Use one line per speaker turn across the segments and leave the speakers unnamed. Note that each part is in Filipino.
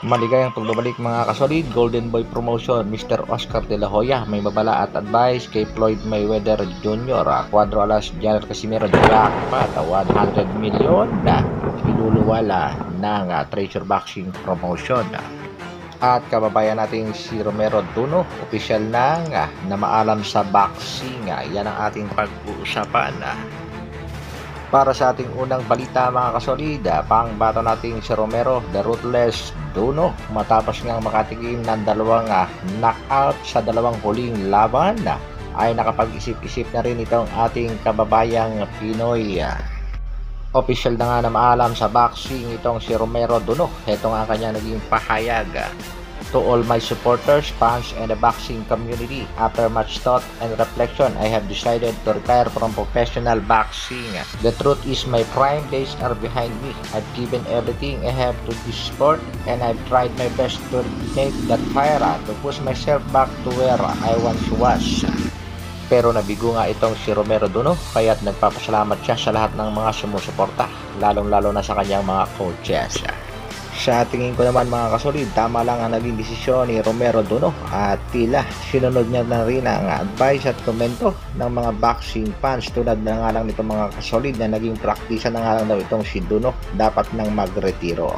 Maligayang pagbabalik mga kasolid, Golden Boy Promotion, Mr. Oscar De La Hoya, may babala at advice kay Floyd Mayweather Jr. Cuadro Alas, Janet Casimiro, jackpot 100 million na iluluwala ng Treasure Boxing Promotion. At kababayan natin si Romero Duno, opisyal na maalam sa boxing. Yan ang ating pag-uusapan. Para sa ating unang balita mga kasolida, pangbato natin si Romero The Ruthless Duno matapos ngang makatikim ng dalawang knockout sa dalawang huling laban ay nakapag-isip-isip na rin itong ating kababayang Pinoy. Official na nga na maalam sa boxing itong si Romero Duno. Ito nga kanya naging pahayag. To all my supporters, fans, and the boxing community, after much thought and reflection, I have decided to retire from professional boxing. The truth is my prime days are behind me. I've given everything I have to this sport, and I've tried my best to reignite that fire, to push myself back to where I once was. Pero nabigo nga itong si Romero Duno, kaya't nagpapasalamat siya sa lahat ng mga sumusuporta, lalong-lalo na sa kanyang mga coaches. Sa tingin ko naman mga kasolid, tama lang ang naging desisyon ni Romero Duno at tila sinunod niya na rin ang advice at komento ng mga boxing fans tulad na nga lang nitong mga kasolid na naging praktisa na nga lang daw itong si Duno dapat nang magretiro.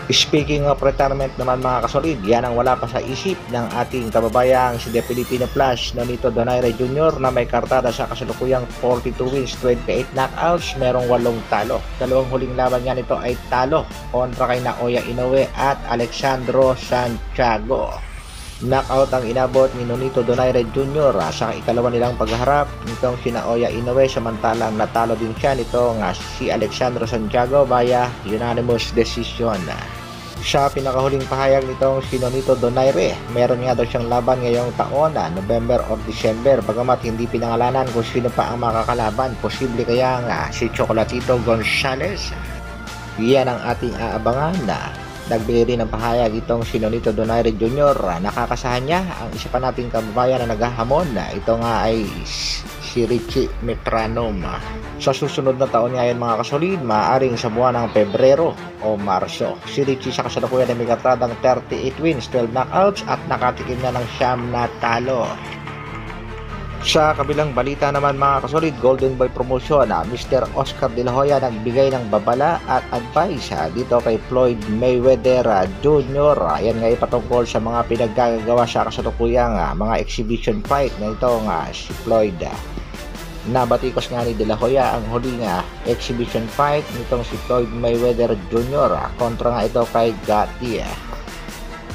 Speaking of retirement naman mga kasolid, yan ang wala pa sa isip ng ating kababayang si The Filipino Flash Nonito Donaire Jr. na may kartada sa kasalukuyang 42 wins, 28 knockouts, merong 8 talo. Dalawang huling laban niya nito ay talo kontra kay Naoya Inoue at Alexandro Santiago. Knockout ang inabot ni Nonito Donaire Jr. sa ikalawa nilang pagharap nitong si Naoya Inoue, samantalang natalo din siya nitong si Alexandro Santiago via unanimous decision. Sa pinakahuling pahayag nitong si Nonito Donaire, meron nga daw siyang laban ngayong taon, November or December, bagamat hindi pinangalanan kung sino pa ang makakalaban. Posible kaya nga si Chocolatito Gonzalez. Yan ang ating aabangan. Nagbigay rin ng pahayag itong si Nonito Donaire Jr. Nakakasahan niya ang isa pa nating kababayan na naghahamon. Ito nga ay si Richie Metranom. Sa susunod na taon ngayon mga kasolid, maaaring sa buwan ng Pebrero o Marso. Si Richie sa kasalukuyan ay may kartadang 38 wins, 12 knockouts at nakatikim na ng 9 na talo. Sa kabilang balita naman mga kasolid, Golden Boy Promotion, Mr. Oscar De La Hoya nagbigay ng babala at advice dito kay Floyd Mayweather Jr. Yan nga patungkol sa mga pinaggagawa sa kasalukuyang mga exhibition fight na ito si Floyd. Nabatikos nga ni De La Hoya ang huling exhibition fight nitong si Floyd Mayweather Jr. Kontra nga ito kay Gatti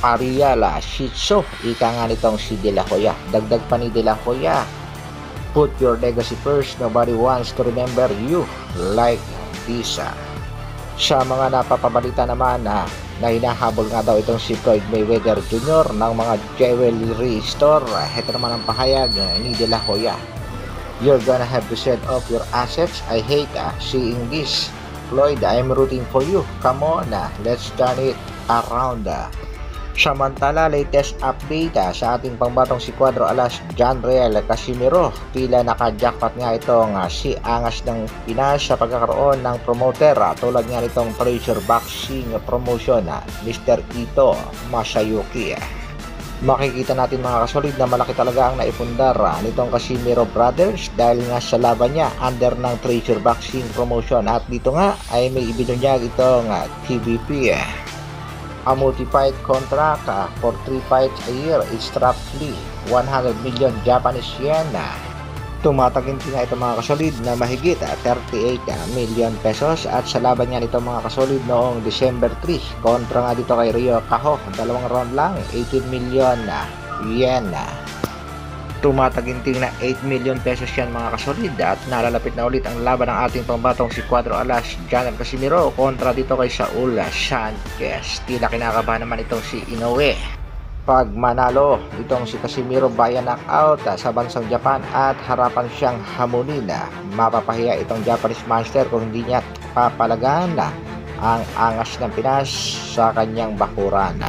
Ariala Shitso, ika nga nitong si De La Hoya. Dagdag pa ni De La Hoya, put your legacy first, nobody wants to remember you like this. Sa mga napapabalita naman na hinahabol nga daw itong si Floyd Mayweather Jr. ng mga jewelry store, ito naman ang pahayag ni De La Hoya. You're gonna have to sell off your assets. I hate seeing this. Floyd, I'm rooting for you. Come on, let's turn it around. Samantala, latest update sa ating pangbatong si Cuadro Alas, Janriel Casimiro. Tila naka-jackpot nga itong si Angas ng Pinas sa pagkakaroon ng promoter tulad nga nitong Treasure Boxing Promotion, Mr. Ito Masayuki. Makikita natin mga kasolid na malaki talaga ang naipundar nitong Casimiro Brothers dahil nga sa laban niya under ng Treasure Boxing Promotion at dito nga ay may ibinunyag itong TBP. A multi-fight contract for 3 fights a year is roughly 100 million Japanese yen. Tumataginti nga ito mga kasolid na mahigit 38 million pesos at sa laban nga nito mga kasolid noong December 3 kontra nga dito kay Rio Cajo, 2 round lang, 18 million yen. Tumataginting na 8 million pesos yan mga kasolid at nalalapit na ulit ang laban ng ating pambatong si Cuadro Alas, Janriel Casimiro kontra dito kay Saul Sanchez. Tila kinakabahan naman itong si Inoue pag manalo itong si Casimiro via knockout sa bansang Japan at harapan siyang hamunin. Mapapahiya itong Japanese Master kung hindi niya papalagaan ang angas ng Pinas sa kanyang bakuran.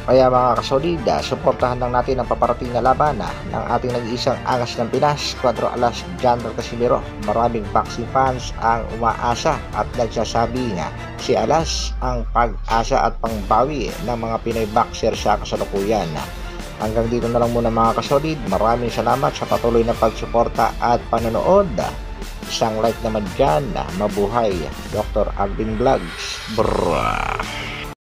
Kaya mga kasolid, suportahan lang natin ang paparating na laban ng ating nag-iisang angas ng Pinas, Cuadro Alas Jandar Casimiro. Maraming boxing fans ang umaasa at nagsasabi na si Alas ang pag-asa at pangbawi ng mga Pinoy boxer sa kasalukuyan. Hanggang dito na lang muna mga kasolid. Maraming salamat sa patuloy na pagsuporta at panonood. Isang like naman dyan. Mabuhay Dr. Alvin Vlogs. Brrrr.